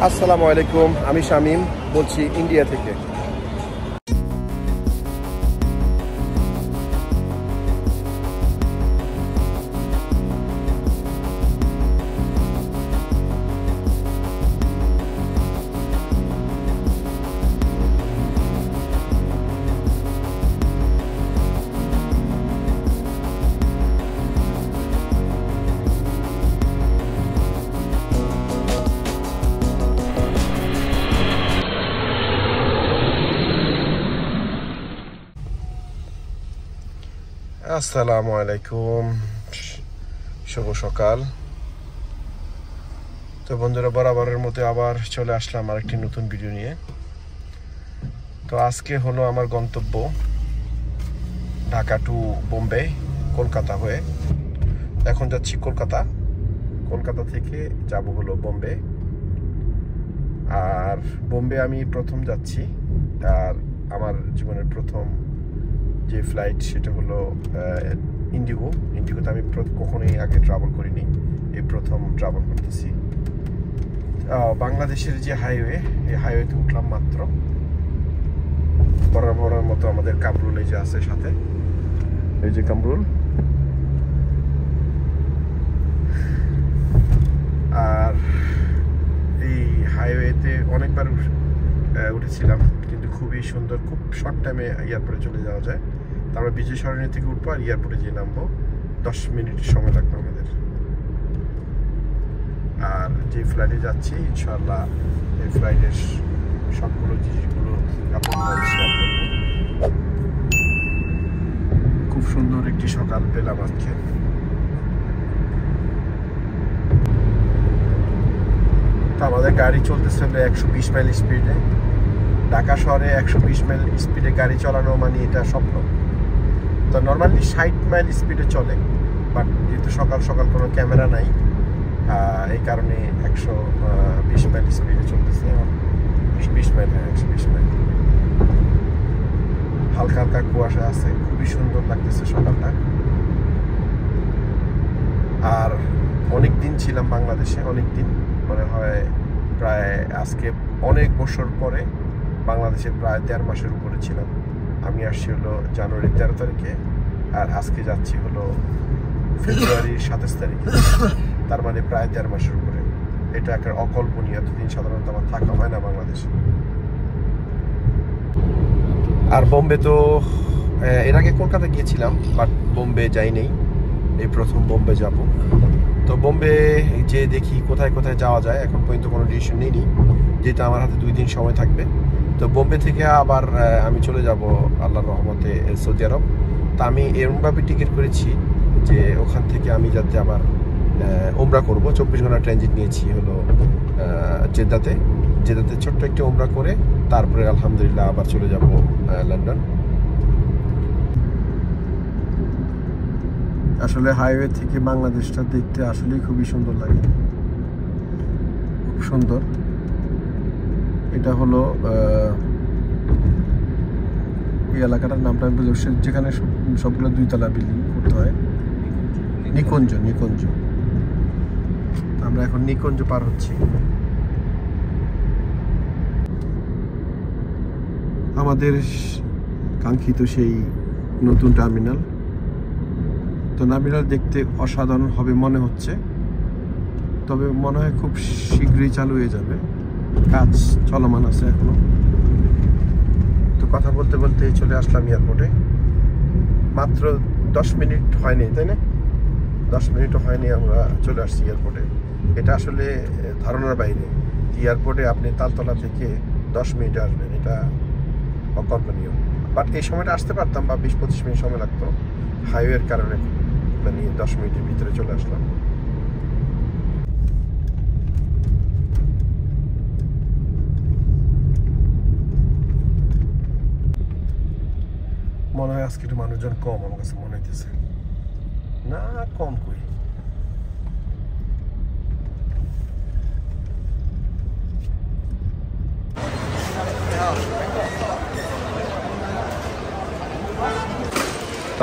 আসসালামু আলাইকুম, আমি শামীম বলছি ইন্ডিয়া থেকে। আসসালামু আলাইকুম, শুভ সকাল। তো বন্ধুরা, বরাবরের মতো আবার চলে আসলাম আরেকটি নতুন ভিডিও নিয়ে। তো আজকে হলো আমার গন্তব্য ঢাকা টু বোম্বে, কলকাতা হয়ে। এখন যাচ্ছি কলকাতা, কলকাতা থেকে যাব হলো বোম্বে। আর বোম্বে আমি প্রথম যাচ্ছি, আর আমার জীবনের প্রথম যে ফ্লাইট সেটা হলো ইন্ডিগো। ইন্ডিগোতে আমি কখনোই আগে ট্রাভেল করিনি, এই প্রথম ট্রাভেল করতেছি। বাংলাদেশের যে হাইওয়ে, এই হাইওয়েতে উঠলাম মাত্র। বরাবরের মতো আমাদের কামরুল এই যে আছে সাথে, এই যে কামরুল। আর এই হাইওয়েতে অনেকবার উঠেছিলাম, কিন্তু খুবই সুন্দর, খুব শর্ট টাইমে এয়ারপোর্টে চলে যাওয়া যায়। তারপরে বিজয় সরণি থেকে উঠবো আর এয়ারপোর্টে গিয়ে নামবো, 10 মিনিট সময় লাগবে আমাদের। আর যে ফ্লাইটে যাচ্ছি ইনশাআল্লাহ এই ফ্লাইটের সবগুলো জিনিসগুলো আপনাদের শেয়ার করব। খুব সুন্দর একটি সকাল পেলাম আজকে। তো আমাদের গাড়ি চলতেছে 120 মাইল স্পিডে। ঢাকা শহরে 120 মাইল স্পিডে গাড়ি চালানো মানে এটা স্বপ্ন। তো নর্মালি 60 মাইল স্পিডে চলে, বাট যেহেতু সকাল সকাল কোনো ক্যামেরা নাই, এই কারণে 120 মাইল স্পিডে চলতেছে। 120 মাইল, 120 মাইল। হালকা হালকা কুয়াশা আছে, খুবই সুন্দর লাগতেছে সকালটা। আর অনেক দিন ছিলাম বাংলাদেশে, অনেক দিন, মনে হয় প্রায় আজকে অনেক বছর পরে বাংলাদেশে প্রায় 1.5 মাসের উপরে ছিলাম। আমি আসছি হলো জানুয়ারি 13 তারিখে, আর আজকে যাচ্ছি হলো ফেব্রুয়ারির 27 তারিখে। তার মানে প্রায় 1.5 মাসের উপরে। এটা একটা অকল্পনীয়, এতদিন সাধারণত আমার থাকা হয় না বাংলাদেশে। আর বোম্বে তো এর আগে কলকাতা গিয়েছিলাম, বাট বোম্বে যাই নেই, এই প্রথম বোম্বে যাব। তো বোম্বে যে দেখি কোথায় কোথায় যাওয়া যায়, এখন পর্যন্ত কোনো ডিসিশন নিইনি, যেহেতু আমার হাতে 2 দিন সময় থাকবে। তো বোম্বে থেকে আবার আমি চলে যাব আল্লাহর রহমতে সৌদি আরব। তা আমি এরমভাবে টিকিট করেছি যে ওখান থেকে আমি যাতে আবার ওমরা করব। 24 ঘন্টা ট্রানজিট নিয়েছি হলো জেদ্দাতে। জেদ্দাতে ছোট্ট একটি ওমরা করে তারপরে আলহামদুলিল্লাহ আবার চলে যাব লন্ডন। আসলে হাইওয়ে থেকে বাংলাদেশটা দেখতে আসলেই খুবই সুন্দর লাগে, খুব সুন্দর। এটা হলো এই এলাকাটার নামটা আমি বলি, যেখানে সবগুলো 2 তলা বিল্ডিং করতে হয়, নিকুঞ্জ। নিকুঞ্জ, আমরা এখন নিকুঞ্জ পার হচ্ছি। আমাদের কাঙ্ক্ষিত সেই নতুন টার্মিনাল। তো টার্মিনাল দেখতে অসাধারণ হবে মনে হচ্ছে, তবে মনে হয় খুব শীঘ্রই চালু হয়ে যাবে, কাজ চলমান আছে এখনো। তো কথা বলতে বলতে চলে আসলাম এয়ারপোর্টে। মাত্র 10 মিনিট হয়নি, তাই না? 10 মিনিটও হয়নি আমরা চলে আসছি এয়ারপোর্টে। এটা আসলে ধারণার বাইরে। এয়ারপোর্টে আপনি তালতলা থেকে 10 মিনিটে আসবেন, এটা অকল্পনীয়। বাট এই সময়টা আসতে পারতাম, বা 20-25 মিনিট সময় লাগতো, হাইওয়ের কারণে মানে 10 মিনিটের ভিতরে চলে আসলাম। মনে হয় আজকে একটু মানুষজন কম, আমার কাছে মনে হইতেছে। না, কম কই।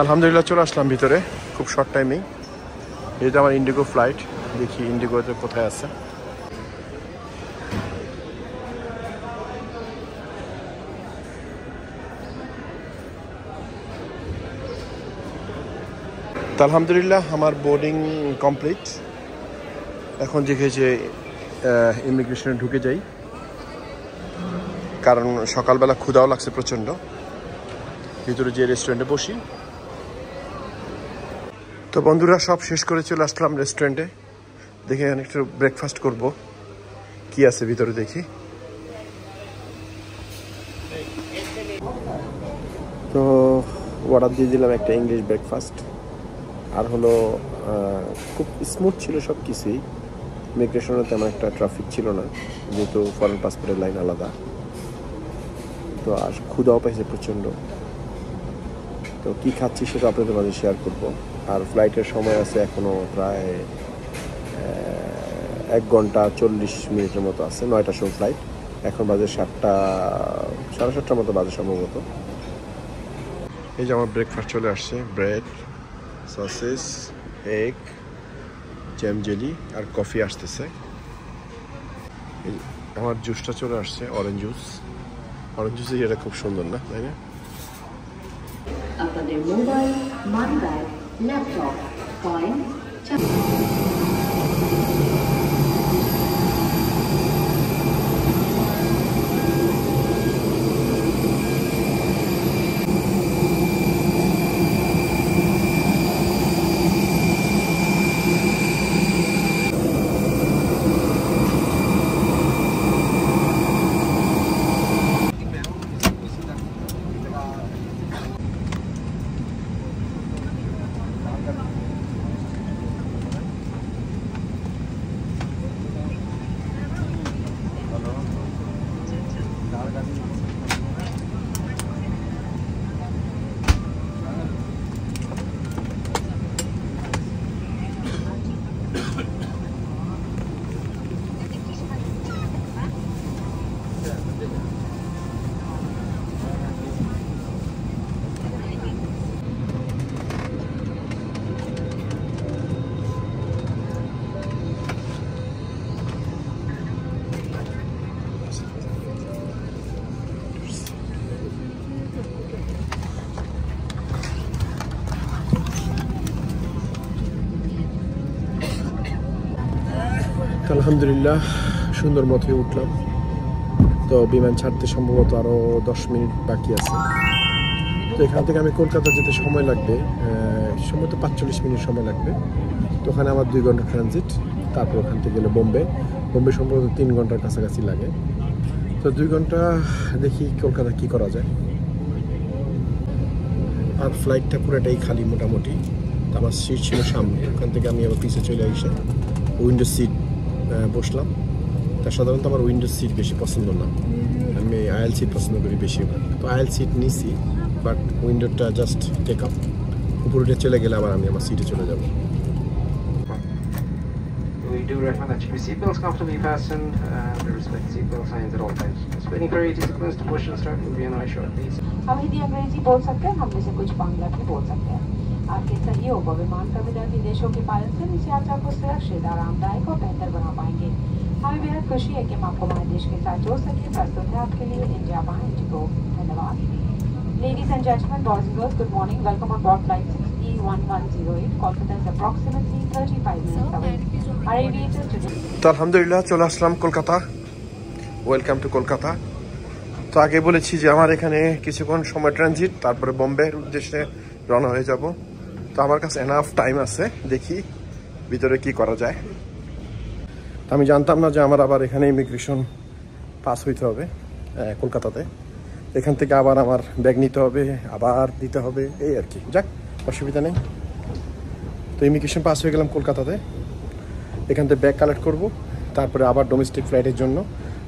আলহামদুলিল্লাহ চলে আসলাম ভিতরে খুব শর্ট টাইমেই। এটা আমার ইন্ডিগো ফ্লাইট, দেখি ইন্ডিগোতে কোথায় আছে। তো আলহামদুলিল্লাহ আমার বোর্ডিং কমপ্লিট। এখন যে ইমিগ্রেশনে ঢুকে যাই, কারণ সকালবেলা ক্ষুধাও লাগছে প্রচণ্ড। ভিতরে যে রেস্টুরেন্টে বসি। তো বন্ধুরা সব শেষ করে চলে আসলাম রেস্টুরেন্টে। দেখে এখানে একটু ব্রেকফাস্ট করব, কি আছে ভিতরে দেখি। তো অর্ডার দিয়ে দিলাম একটা ইংলিশ ব্রেকফাস্ট। আর হলো খুব স্মুথ ছিল সব কিছুই। ইমিগ্রেশনে তেমন একটা ট্রাফিক ছিল না, যেহেতু ফরেন পাসপোর্টের লাইন আলাদা। তো আর ক্ষুধাও পাইছে প্রচণ্ড। তো কী খাচ্ছি সেটা আপনাদের মাঝে শেয়ার করব। আর ফ্লাইটের সময় আছে এখনও প্রায় 1 ঘন্টা 40 মিনিটের মতো আছে। 9টার সময় ফ্লাইট, এখন বাজে 7টা, 7:30টার মতো বাজে সম্ভবত। এই যে আমার ব্রেকফাস্ট চলে আসছে, bread, sausage, egg, jam, jelly আর কফি আসতেছে। আমার জুসটা চলে আসছে, অরেঞ্জ জুস। অরেঞ্জ জুসের এটা খুব সুন্দর না, তাই না? আপনাদের mobile, money bag, laptop, coin, আলহামদুলিল্লাহ সুন্দর মতোই উঠলাম। তো বিমান ছাড়তে সম্ভবত আরও 10 মিনিট বাকি আছে। তো এখান থেকে আমি কলকাতা যেতে সময় লাগবে সম্ভবত 45 মিনিট সময় লাগবে। তো ওখানে আমার 2 ঘন্টা ট্রানজিট। তারপর ওখান থেকে গেলে বোম্বে সম্ভবত 3 ঘন্টার কাছাকাছি লাগে। তো 2 ঘন্টা দেখি কলকাতা কি করা যায়। আর ফ্লাইটটা পুরোটাই খালি মোটামুটি। তো আমার সিট ছিল সামনে, ওখান থেকে আমি আবার পিছিয়ে চলে এসে উইন্ডো সিট বসলাম। তা সাধারণত আমার উইন্ডো সিট বেশি পছন্দ না, আমি আয়েল সিট পছন্দ করি বেশি। তো আয়েল সিট নিছি, বাট উইন্ডোটা জাস্ট টেক আপ। উপরে চলে গেলে আবার আমি আমার সিটে চলে যাব। We do recommend that you keep your seatbelts comfortably fastened and respect seatbelt signs at all times. Just waiting for 80 seconds to push and start. We'll be on our short please. हम हिंदी अंग्रेजी बोल सकते हैं, हम में से कुछ बांग्ला भी बोल सकते हैं। आपके सहयोग व विमान प्रबंधन निर्देशों के पालन से इस यात्रा को सुरक्षित, आरामदायक और बेहतर बना पाएंगे। हमें बेहद खुशी है कि हम आपको हमारे देश के साथ जोड़ सके। प्रस्तुत है आपके लिए इंडिया इंडिगो। धन्यवाद। Ladies and gentlemen, boys and girls, good morning. Welcome on board flight 6E1108. Kolkata is approximately 35 minutes away. Our aviators today. তো আলহামদুলিল্লাহ চলে আসলাম কলকাতা। Welcome to Kolkata. তো আগে বলেছি যে আমার এখানে কিছুক্ষণ সময় ট্রানজিট, তারপরে বোম্বের উদ্দেশ্যে রওনা হয়ে যাব। তো আমার কাছে এনাফ টাইম আছে, দেখি ভিতরে কি করা যায়। তো আমি জানতাম না যে আমার আবার এখানে ইমিগ্রেশন পাস হইতে হবে কলকাতাতে। এখান থেকে আবার আমার ব্যাগ নিতে হবে, আবার দিতে হবে, এই আর কি। যাক, অসুবিধা নেই। তো ইমিগ্রেশন পাস হয়ে গেলাম কলকাতাতে। এখান থেকে ব্যাগ কালেক্ট করব, তারপরে আবার ডোমেস্টিক ফ্লাইটের জন্য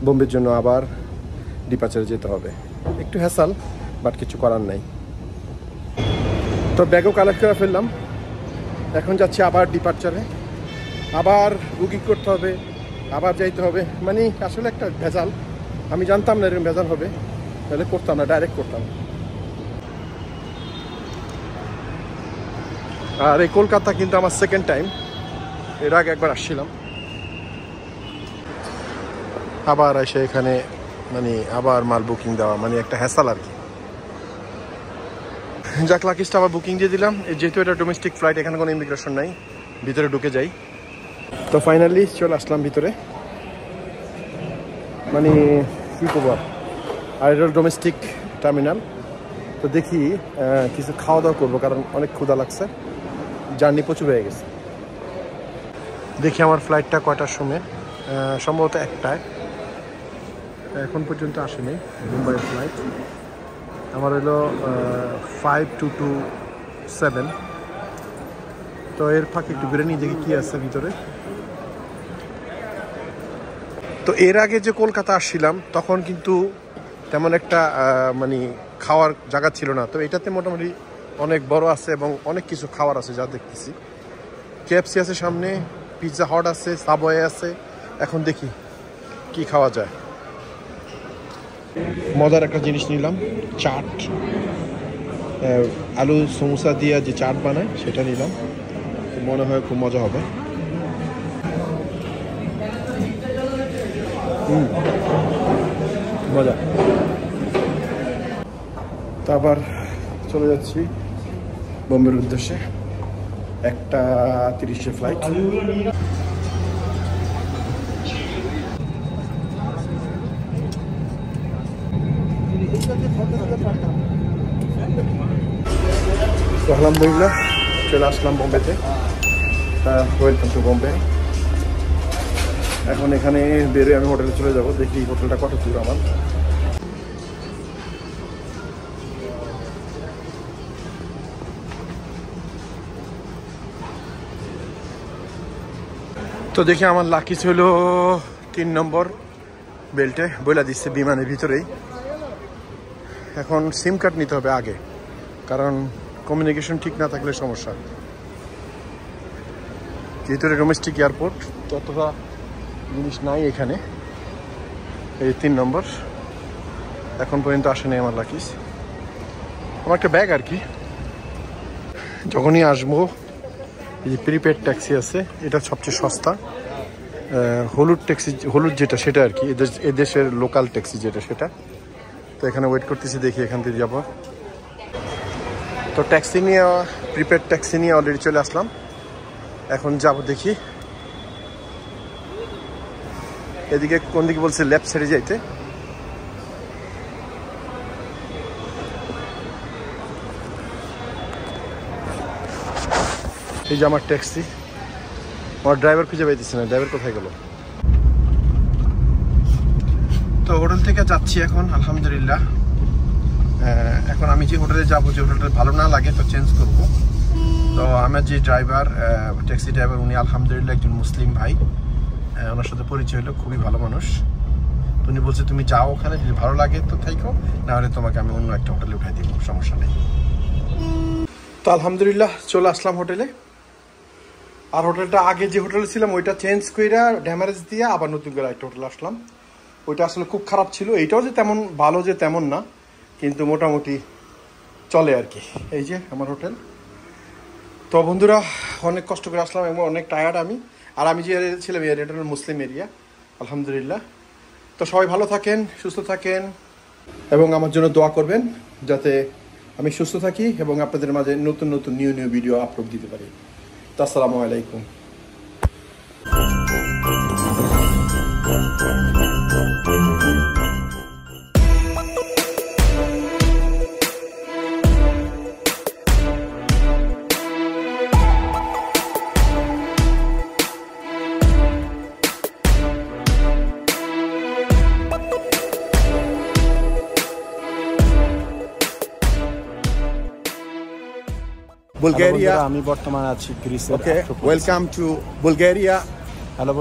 বোম্বের জন্য আবার ডিপার্চারে যেতে হবে। একটু হ্যাসাল, বাট কিছু করার নাই। তো ব্যাগও কালেক্ট করে ফেললাম। এখন যাচ্ছি আবার ডিপার্চারে, আবার বুকিং করতে হবে, আবার যাইতে হবে। মানে আসলে একটা ভেজাল। আমি জানতাম না এরকম ভেজাল হবে, তাহলে করতাম না, ডাইরেক্ট করতাম। আর এই কলকাতা কিন্তু আমার সেকেন্ড টাইম, এর আগে একবার আসছিলাম। আবার এসে এখানে মানে আবার মাল বুকিং দেওয়া, মানে একটা হ্যাসাল আর কি। যাক, লাকিসটা আবার বুকিং দিয়ে দিলাম। যেহেতু এটা ডোমেস্টিক ফ্লাইট, এখানে কোনো ইমিগ্রেশন নাই, ভিতরে ঢুকে যাই। তো ফাইনালি চলে আসলাম ভিতরে, মানে কী করবো আর এটা ডোমেস্টিক টার্মিনাল। তো দেখি কিছু খাওয়া দাওয়া করবো, কারণ অনেক ক্ষুধা লাগছে, জার্নি প্রচুর হয়ে গেছে। দেখি আমার ফ্লাইটটা কয়টার সময়, সম্ভবত 1টায়, এখন পর্যন্ত আসেনি মুম্বাইয়ের ফ্লাইট। আমার হলো 5227। তো এর ফাঁকে একটু ঘুরে নিয়ে দেখি কী আছে ভিতরে। তো এর আগে যে কলকাতা আসছিলাম তখন কিন্তু তেমন একটা মানে খাওয়ার জায়গা ছিল না। তো এটাতে মোটামুটি অনেক বড় আছে এবং অনেক কিছু খাওয়ার আছে যা দেখতেছি। কেএফসি আছে সামনে, পিৎজা হট আছে, সাবওয়ে আছে। এখন দেখি কি খাওয়া যায়। মজার একটা জিনিস নিলাম, চাট, আলু সমোসা দিয়ে যে চাট বানায় সেটা নিলাম। মনে হয় খুব মজা হবে। মজা। তো আবার চলে যাচ্ছি বোম্বের উদ্দেশ্যে, 1:30 ফ্লাইট। তো আলহামদুলিল্লাহ চলে আসলাম বোম্বেতে। Welcome to Bombay. এখন এখানে বেরোয় আমি হোটেলে চলে যাব। দেখি হোটেলটা কত দূর আমার। তো দেখি আমার লাকিস হলো 3 নম্বর বেল্টে, বইলা দিচ্ছে বিমানের ভিতরেই। এখন সিম কার্ড নিতে হবে আগে, কারণ কমিউনিকেশন ঠিক না থাকলে সমস্যা। যেহেতু ডোমেস্টিক এয়ারপোর্ট, ততটা জিনিস নাই এখানে। এই 3 নম্বর এখন পর্যন্ত আসেনি আমার লাকিস। আমার একটা ব্যাগ আর কি। যখনই আসবো, এই যে প্রিপেড ট্যাক্সি আছে, এটা সবচেয়ে সস্তা। হলুদ ট্যাক্সি, হলুদ যেটা সেটা আর কি, এদেশের লোকাল ট্যাক্সি যেটা সেটা। তো এখানে ওয়েট করতেছি, দেখি এখান থেকে যাবো। তো ট্যাক্সি নিয়ে, প্রিপেড ট্যাক্সি নিয়ে অলরেডি চলে আসলাম। এখন যাব দেখি এদিকে কোন দিকে বলছে, লেফট সাইডে যাইতে। এই যে আমার ট্যাক্সি, আমার ড্রাইভার খুঁজে পাইতেছে না, ড্রাইভার কোথায় গেল। তো হোটেল থেকে যাচ্ছি এখন, আলহামদুলিল্লাহ। এখন আমি যে হোটেলে যাবো, যে হোটেলটা ভালো না লাগে তো চেঞ্জ করব। তো আমার যে ড্রাইভার, ট্যাক্সি ড্রাইভার, উনি আলহামদুলিল্লাহ একজন মুসলিম ভাই। ওনার সাথে পরিচয় হলো, খুবই ভালো মানুষ। তো উনি বলছে তুমি যাও ওখানে, যদি ভালো লাগে তো থাইকো, না হলে তোমাকে আমি অন্য একটা হোটেলে উঠাই দিব, সমস্যা নেই। তো আলহামদুলিল্লাহ চলে আসলাম হোটেলে। আর হোটেলটা আগে যে হোটেলে ছিলাম ওইটা চেঞ্জ করে ড্যামারেজ দিয়ে আবার নতুন করে একটা হোটেলে আসলাম। ওইটা আসলে খুব খারাপ ছিল, এইটাও যে তেমন ভালো যে তেমন না, কিন্তু মোটামুটি চলে আর কি। এই যে আমার হোটেল। তো বন্ধুরা, অনেক কষ্ট করে আসলাম এবং অনেক টায়ার্ড আমি। আর আমি যে এরিয়া ছিলাম, এই এরিয়াটা মুসলিম এরিয়া, আলহামদুলিল্লাহ। তো সবাই ভালো থাকেন, সুস্থ থাকেন এবং আমার জন্য দোয়া করবেন যাতে আমি সুস্থ থাকি এবং আপনাদের মাঝে নতুন নতুন নিউ ভিডিও আপলোড দিতে পারি। তো আসসালামু আলাইকুম। বুলগেরিয়া, আমি বর্তমানে আছি গ্রিসের। ওকে, ওয়েলকাম টু বুলগেরিয়া। হ্যালো।